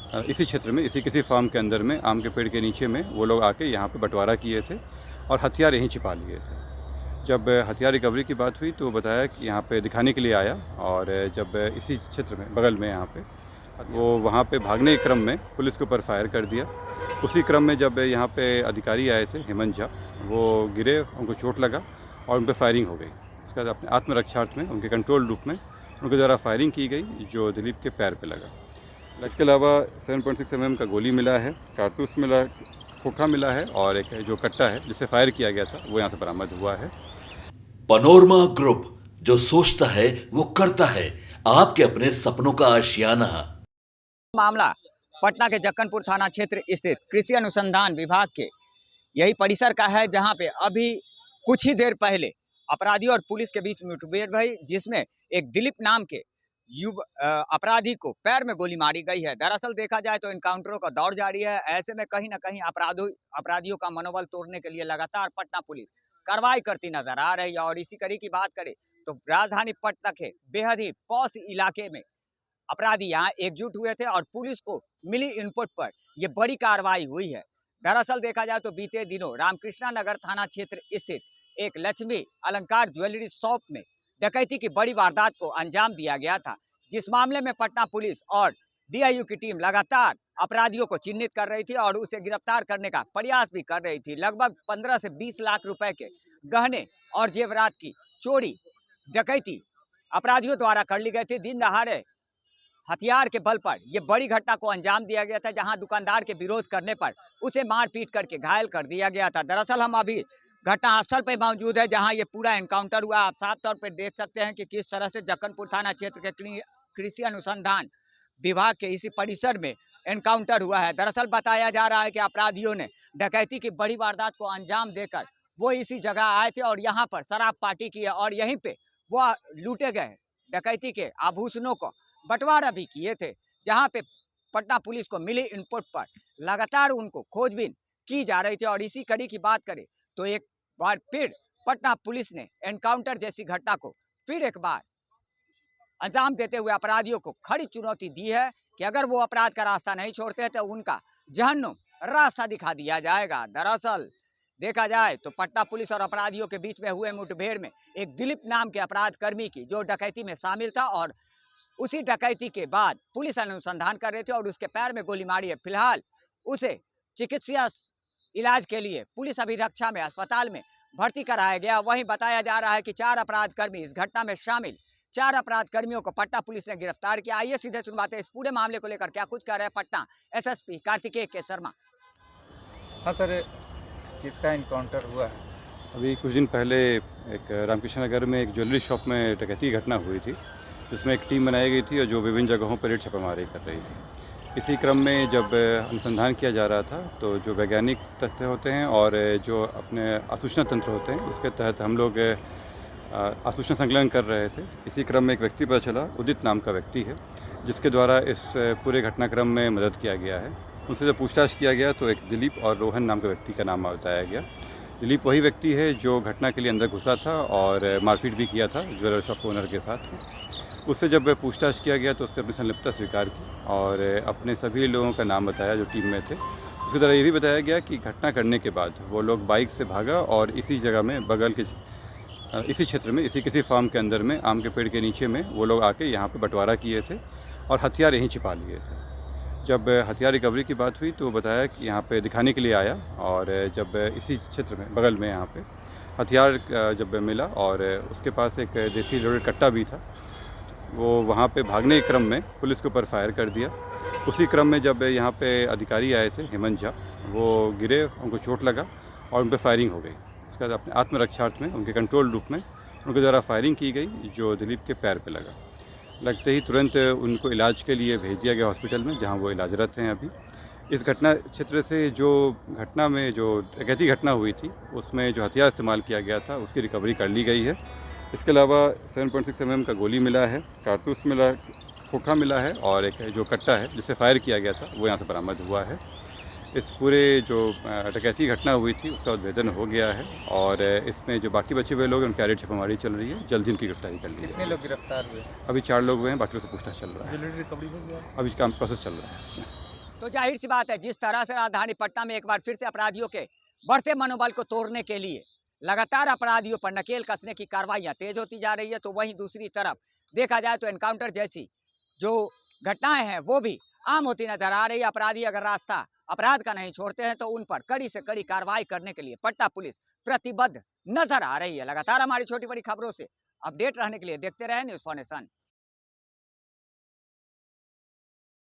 इसी क्षेत्र में, इसी किसी फार्म के अंदर में, आम के पेड़ के नीचे में वो लोग आके यहाँ पे बँटवारा किए थे और हथियार यहीं छिपा लिए थे। जब हथियार रिकवरी की बात हुई तो वो बताया कि यहाँ पे दिखाने के लिए आया, और जब इसी क्षेत्र में बगल में यहाँ पे वो वहाँ पे भागने के क्रम में पुलिस के ऊपर फायर कर दिया। उसी क्रम में जब यहाँ पे अधिकारी आए थे, हेमंत झा, वो गिरे, उनको चोट लगा और उन पे फायरिंग हो गई। उसके बाद अपने आत्मरक्षार्थ में उनके कंट्रोल रूप में उनके द्वारा फायरिंग की गई, जो दिलीप के पैर पे लगा। इसके अलावा 7.6 mm का गोली मिला है, कारतूस मिला, खोखा मिला है, और एक जो कट्टा है जिससे फायर किया गया था वो यहाँ से बरामद हुआ है। पनोरमा ग्रुप, जो सोचता है वो करता है, आपके अपने सपनों का आशियाना। मामला पटना के जक्कनपुर थाना क्षेत्र स्थित कृषि अनुसंधान विभाग के यही परिसर का है, जहां पे अभी कुछ ही देर पहले अपराधी और पुलिस के बीच मुठभेड़ हुई, जिसमें एक दिलीप नाम के अपराधी को पैर में गोली मारी गई है। दरअसल देखा जाए तो एनकाउंटरों का दौर जारी है। ऐसे में कहीं ना कहीं अपराधियों का मनोबल तोड़ने के लिए लगातार पटना पुलिस कार्रवाई करती नजर आ रही है। और इसी कड़ी की बात करें तो राजधानी पटना के बेहद ही पॉश इलाके में अपराधी यहाँ एकजुट हुए थे और पुलिस को मिली इनपुट पर यह बड़ी कार्रवाई हुई है। दरअसल देखा जाए तो बीते दिनों रामकृष्णा नगर थाना क्षेत्र स्थित एक लक्ष्मी अलंकार ज्वेलरी शॉप में डकैती की बड़ी वारदात को अंजाम दिया गया था, जिस मामले में पटना पुलिस और डीआईयू की टीम लगातार अपराधियों को चिन्हित कर रही थी और उसे गिरफ्तार करने का प्रयास भी कर रही थी। लगभग 15 से 20 लाख रुपए के गहने और जेवरात की चोरी डकैती अपराधियों द्वारा कर ली गई थी। दिन दहाड़े हथियार के बल पर यह बड़ी घटना को अंजाम दिया गया था, जहां दुकानदार के विरोध करने पर उसे मारपीट करके घायल कर दिया गया था। दरअसल हम अभी घटनास्थल पर मौजूद है, जहां ये पूरा एनकाउंटर हुआ। आप साफ तौर पर देख सकते हैं कि किस तरह से जक्कनपुर थाना क्षेत्र के कृषि अनुसंधान विभाग के इसी परिसर में एनकाउंटर हुआ है। दरअसल बताया जा रहा है कि अपराधियों ने डकैती की बड़ी वारदात को अंजाम देकर वो इसी जगह आए थे और यहाँ पर शराब पार्टी की है और यहीं पे वो लूटे गए डकैती के आभूषणों को बंटवारा भी किए थे। जहां पे पटना पुलिस को मिली इनपुट पर लगातार उनको खोजबीन की जा रही थी। और इसी कड़ी की बात करें तो एक बार फिर पटना पुलिस ने एनकाउंटर जैसी घटना को फिर एक बार अंजाम देते हुए अपराधियों को खड़ी चुनौती दी है कि अगर वो अपराध का रास्ता नहीं छोड़ते तो उनका जहन्नुम रास्ता दिखा दिया जाएगा। दरअसल देखा जाए तो पटना पुलिस और अपराधियों के बीच में हुए मुठभेड़ में एक दिलीप नाम के अपराध कर्मी की, जो डकैती में शामिल था, और उसी डकैती के बाद पुलिस अनुसंधान कर रहे थे और उसके पैर में गोली मारी है। फिलहाल उसे चिकित्सीय इलाज के लिए पुलिस अभिरक्षा में अस्पताल में भर्ती कराया गया। वहीं बताया जा रहा है कि 4 अपराध कर्मी, इस घटना में शामिल 4 अपराध कर्मियों को पटना पुलिस ने गिरफ्तार किया। आइए सीधे सुनवाते हैं इस पूरे मामले को लेकर क्या कुछ कह रहे हैं पटना एसएसपी कार्तिकेय के शर्मा। हाँ सर, किसका इनकाउंटर हुआ है? अभी कुछ दिन पहले एक रामकृष्ण नगर में एक ज्वेलरी शॉप में डकैती की घटना हुई थी, जिसमें एक टीम बनाई गई थी और जो विभिन्न जगहों पर रेड छापेमारी कर रही थी। इसी क्रम में जब अनुसंधान किया जा रहा था तो जो वैज्ञानिक तथ्य होते हैं और जो अपने आसूचना तंत्र होते हैं, उसके तहत हम लोग आसूचना संकलन कर रहे थे। इसी क्रम में एक व्यक्ति पता चला, उदित नाम का व्यक्ति है, जिसके द्वारा इस पूरे घटनाक्रम में मदद किया गया है। उनसे जब पूछताछ किया गया तो एक दिलीप और रोहन नाम के व्यक्ति का नाम बताया गया। दिलीप वही व्यक्ति है जो घटना के लिए अंदर घुसा था और मारपीट भी किया था ज्वेलर शॉप ओनर के साथ। उससे जब पूछताछ किया गया तो उसने अपनी संलिप्तता स्वीकार की और अपने सभी लोगों का नाम बताया जो टीम में थे। उसके द्वारा ये भी बताया गया कि घटना करने के बाद वो लोग बाइक से भागा और इसी जगह में बगल के इसी क्षेत्र में, इसी किसी फार्म के अंदर में, आम के पेड़ के नीचे में वो लोग आके यहाँ पे बंटवारा किए थे और हथियार यहीं छिपा लिए थे। जब हथियार रिकवरी की बात हुई तो वो बताया कि यहाँ पे दिखाने के लिए आया, और जब इसी क्षेत्र में बगल में यहाँ पे हथियार जब मिला और उसके पास एक देसी लोडेड कट्टा भी था, वो वहाँ पे भागने के क्रम में पुलिस के ऊपर फायर कर दिया। उसी क्रम में जब यहाँ पे अधिकारी आए थे, हेमंत झा, वो गिरे, उनको चोट लगा और उन पर फायरिंग हो गई। उसके बाद अपने आत्मरक्षार्थ में उनके कंट्रोल रूप में उनके द्वारा फायरिंग की गई, जो दिलीप के पैर पे लगा। लगते ही तुरंत उनको इलाज के लिए भेज दिया गया हॉस्पिटल में, जहाँ वो इलाजरत हैं अभी। इस घटना क्षेत्र से जो घटना में जो डकैती घटना हुई थी, उसमें जो हथियार इस्तेमाल किया गया था उसकी रिकवरी कर ली गई है। इसके अलावा 7.6 mm का गोली मिला है, कारतूस मिला, खोखा मिला है, और एक जो कट्टा है जिससे फायर किया गया था वो यहाँ से बरामद हुआ है। इस पूरे जो डकैती घटना हुई थी उसका उद्भेदन हो गया है और इसमें जो बाकी बचे हुए लोग हैं उनकी रेड छापेमारी चल रही है। जल्द ही उनकी गिरफ्तारी कर ली है। कितने लोग गिरफ्तार हुए? अभी 4 लोग हुए हैं, बाकी से पूछताछ चल रहा है। ज्वेलरी रिकवरी हो गया? अभी काम प्रोसेस चल रहा है इसमें। तो जाहिर सी बात है, जिस तरह से राजधानी पटना में एक बार फिर से अपराधियों के बढ़ते मनोबल को तोड़ने के लिए लगातार अपराधियों पर नकेल कसने की कार्रवाइयां तेज होती जा रही है, तो वहीं दूसरी तरफ देखा जाए तो एनकाउंटर जैसी जो घटनाएं हैं वो भी आम होती नजर आ रही है। अपराधी अगर रास्ता अपराध का नहीं छोड़ते हैं तो उन पर कड़ी से कड़ी कार्रवाई करने के लिए पटना पुलिस प्रतिबद्ध नजर आ रही है। लगातार हमारी छोटी बड़ी खबरों से अपडेट रहने के लिए देखते रहे न्यूज़ फाउंडेशन।